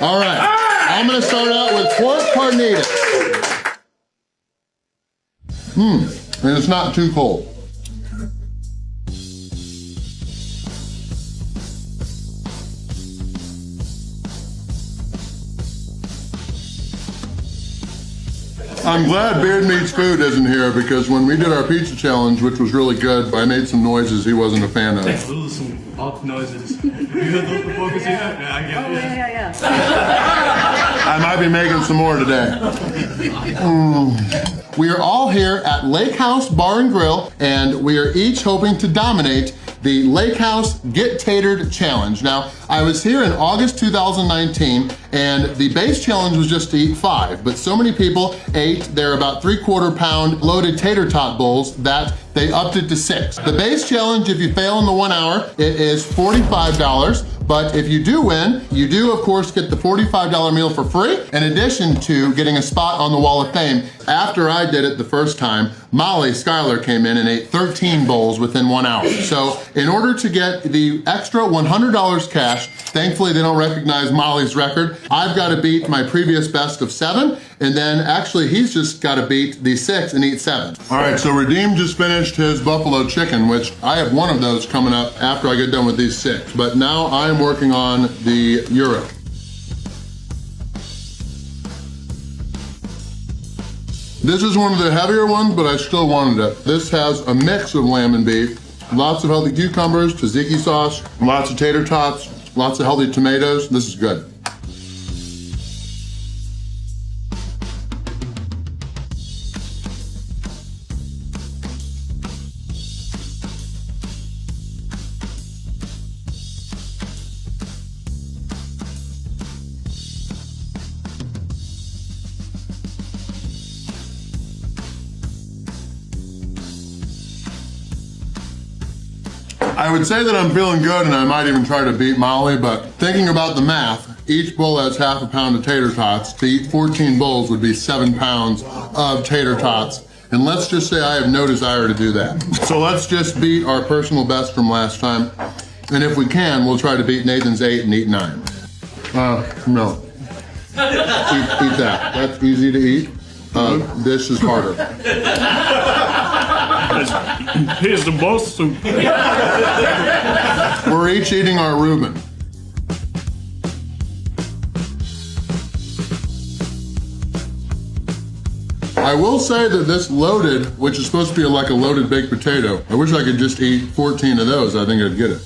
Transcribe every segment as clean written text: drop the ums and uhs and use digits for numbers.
All right, I'm gonna start out with pork carnitas. And it's not too cold. I'm glad Beard Meats Food isn't here because when we did our pizza challenge, which was really good, I made some noises he wasn't a fan of. Those are some odd noises. You heard those before, Christina? Yeah. I might be making some more today. We are all here at LakeHouse Bar and Grill, and we are each hoping to dominate the LakeHouse Get Tatered Challenge. Now, I was here in August 2019, and the base challenge was just to eat 5, but so many people ate their about 3/4 pound loaded tater tot bowls that they upped it to 6. The base challenge, if you fail in the 1 hour, it is $45. But if you do win, you do of course get the $45 meal for free, in addition to getting a spot on the Wall of Fame. After I did it the first time, Molly Schuyler came in and ate 13 bowls within 1 hour. So in order to get the extra $100 cash, thankfully they don't recognize Molly's record, I've got to beat my previous best of 7, and then actually he's just got to beat the 6 and eat 7. All right, so Radim just finished his buffalo chicken, which I have one of those coming up after I get done with these 6, but now I'm working on the Euro. This is one of the heavier ones, but I still wanted it. This has a mix of lamb and beef, lots of healthy cucumbers, tzatziki sauce, lots of tater tots, lots of healthy tomatoes. This is good. I would say that I'm feeling good and I might even try to beat Molly, but thinking about the math, each bowl has half a pound of tater tots. To eat 14 bowls would be 7 pounds of tater tots. And let's just say I have no desire to do that. So let's just beat our personal best from last time. And if we can, we'll try to beat Nathan's 8 and eat 9. No. Eat that. That's easy to eat. This is harder. Here's the most soup. We're each eating our Reuben. I will say that this loaded, which is supposed to be like a loaded baked potato, I wish I could just eat 14 of those. I think I'd get it.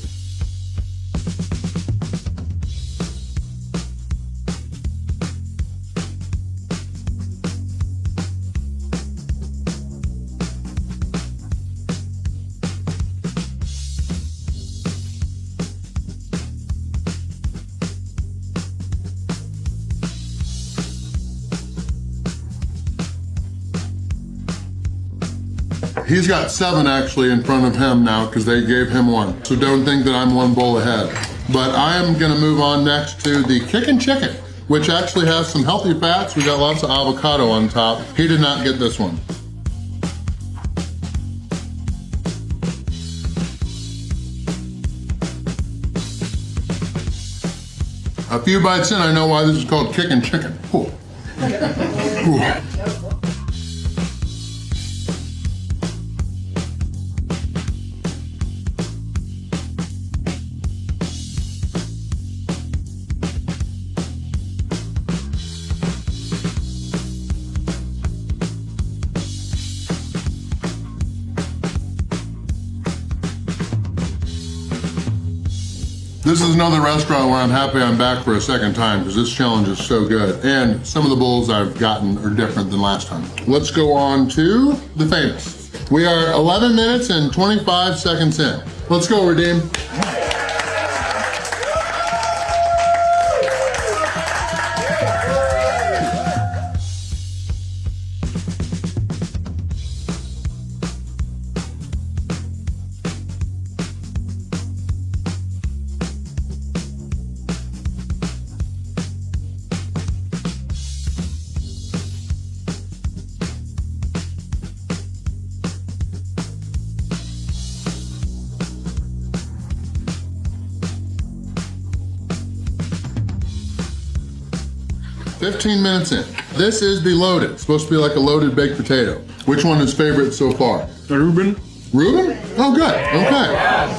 He's got 7 actually in front of him now because they gave him 1. So don't think that I'm 1 bowl ahead. But I am gonna move on next to the Kickin' Chicken, which actually has some healthy fats. We got lots of avocado on top. He did not get this one. A few bites in, I know why this is called Kickin' Chicken. Ooh. Ooh. This is another restaurant where I'm happy I'm back for a second time because this challenge is so good. And some of the bowls I've gotten are different than last time. Let's go on to the famous. We are 11 minutes and 25 seconds in. Let's go, Radim. 15 minutes in. This is the loaded. It's supposed to be like a loaded baked potato. Which one is favorite so far? The Reuben. Reuben? Oh, good. Okay.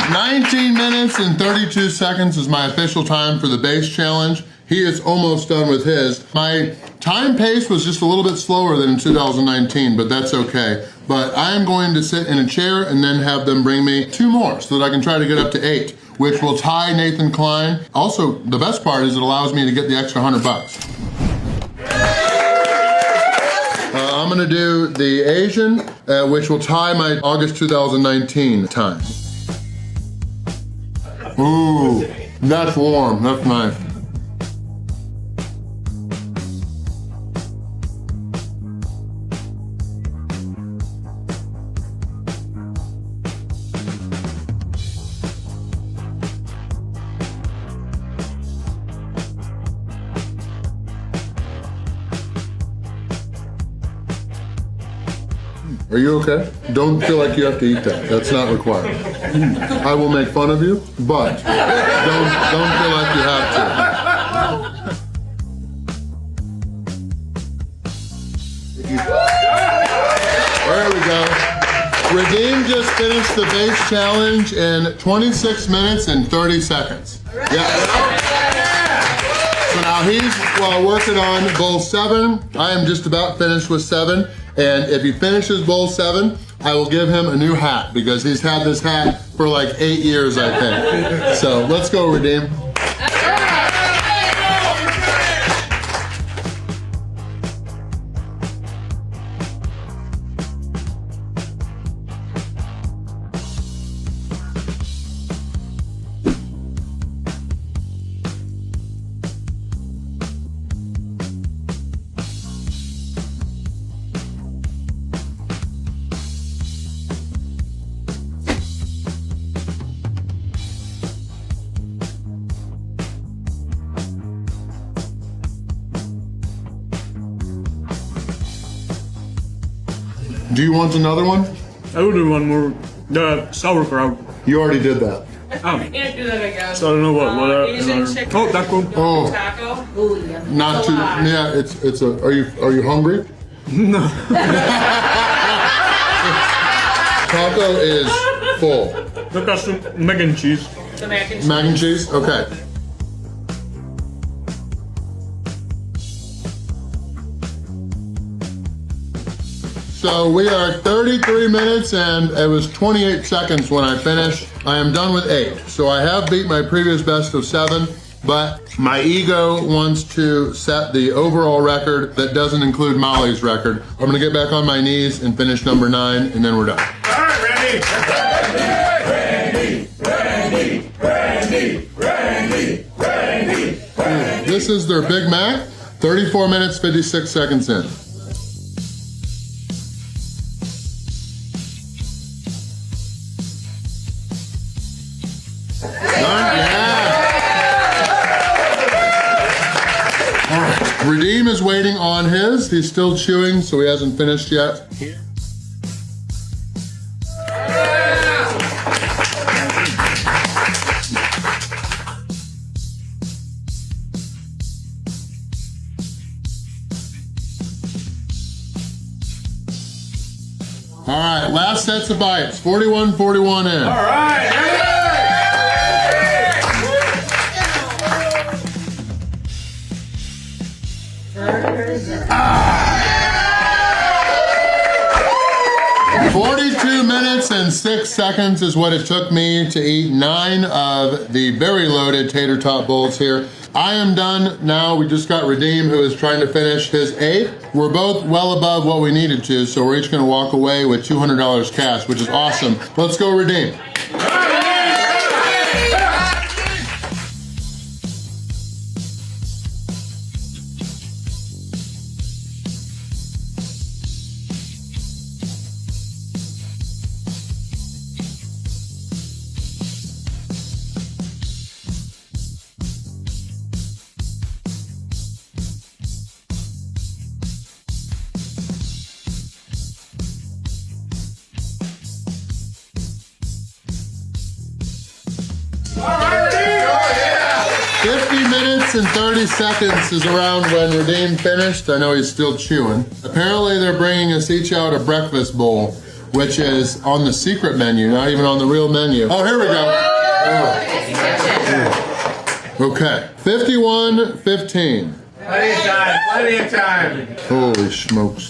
19 minutes and 32 seconds is my official time for the base challenge. He is almost done with his. My time pace was just a little bit slower than in 2019, but that's okay. But I am going to sit in a chair and then have them bring me 2 more so that I can try to get up to 8, which will tie Nathan Klein. Also, the best part is it allows me to get the extra $100. I'm gonna do the Asian, which will tie my August 2019 time. Ooh, that's warm, that's nice. Are you okay? Don't feel like you have to eat that. That's not required. I will make fun of you, but don't feel like you have to. There we go. Radim just finished the base challenge in 26 minutes and 30 seconds. Yes. So now he's working on bowl 7. I am just about finished with 7. And if he finishes bowl 7, I will give him a new hat because he's had this hat for like 8 years, I think. So let's go, Radim. Do you want another one? I will do one more. The sauerkraut. You already did that. Oh. Can't do that again. So I don't know what Asian chicken. Oh, taco. Oh, Taco? Oh, yeah. not too. Yeah, it's a. Are you hungry? No. Taco is full. Look at some mac and cheese. The mac and cheese. Mac and cheese. Okay. So we are 33 minutes and it was 28 seconds when I finished. I am done with 8. So I have beat my previous best of 7, but my ego wants to set the overall record that doesn't include Molly's record. I'm gonna get back on my knees and finish number 9 and then we're done. All right, Randy. This is their Big Mac, 34 minutes, 56 seconds in. Radim is waiting on his. He's still chewing, so he hasn't finished yet. All right, last sets of bites. 41-41 in. All right. 42 minutes and 6 seconds is what it took me to eat 9 of the very loaded tater tot bowls here. I am done now. We just got Radim, who is trying to finish his 8th. We're both well above what we needed to, so we're each gonna walk away with $200 cash, which is awesome. Let's go, Radim. All right, Radim. Oh, yeah. 50 minutes and 30 seconds is around when Radim finished. I know he's still chewing. Apparently they're bringing us each out a breakfast bowl, which is on the secret menu, not even on the real menu. Oh, here we go. Oh. Okay, 51:15. Plenty of time, plenty of time. Holy smokes.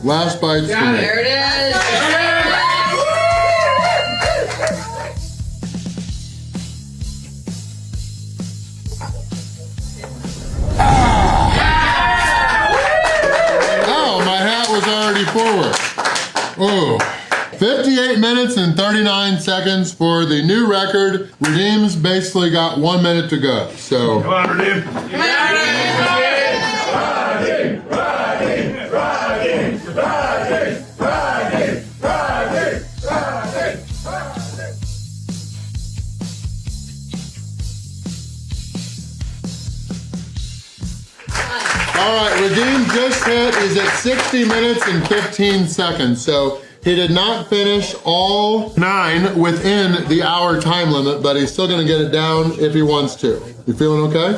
Last bite's for me. There it is. Oh, my hat was already forward. Oh. 58 minutes and 39 seconds for the new record. Radim's basically got 1 minute to go, so. Come on, Radim. All right, Radim just hit, is at 60 minutes and 15 seconds, so he did not finish all 9 within the hour time limit, but he's still gonna get it down if he wants to. You feeling okay?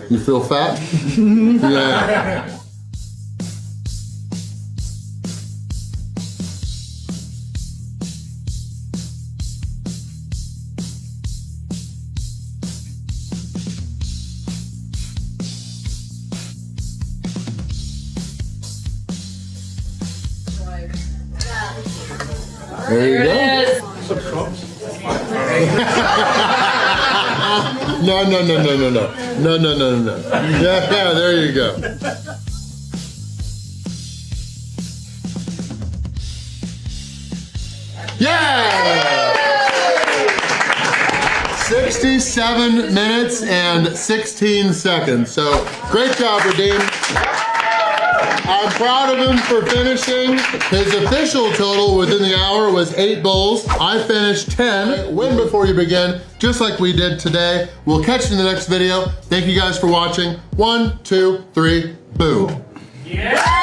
You feel fat? Yeah. There you go. No. Yeah, there you go. Yeah! 67 minutes and 16 seconds. So, great job, Radim. I'm proud of him for finishing. His official total within the hour was 8 bowls. I finished 10. Win before you begin, just like we did today. We'll catch you in the next video. Thank you guys for watching. 1, 2, 3, boom. Yeah!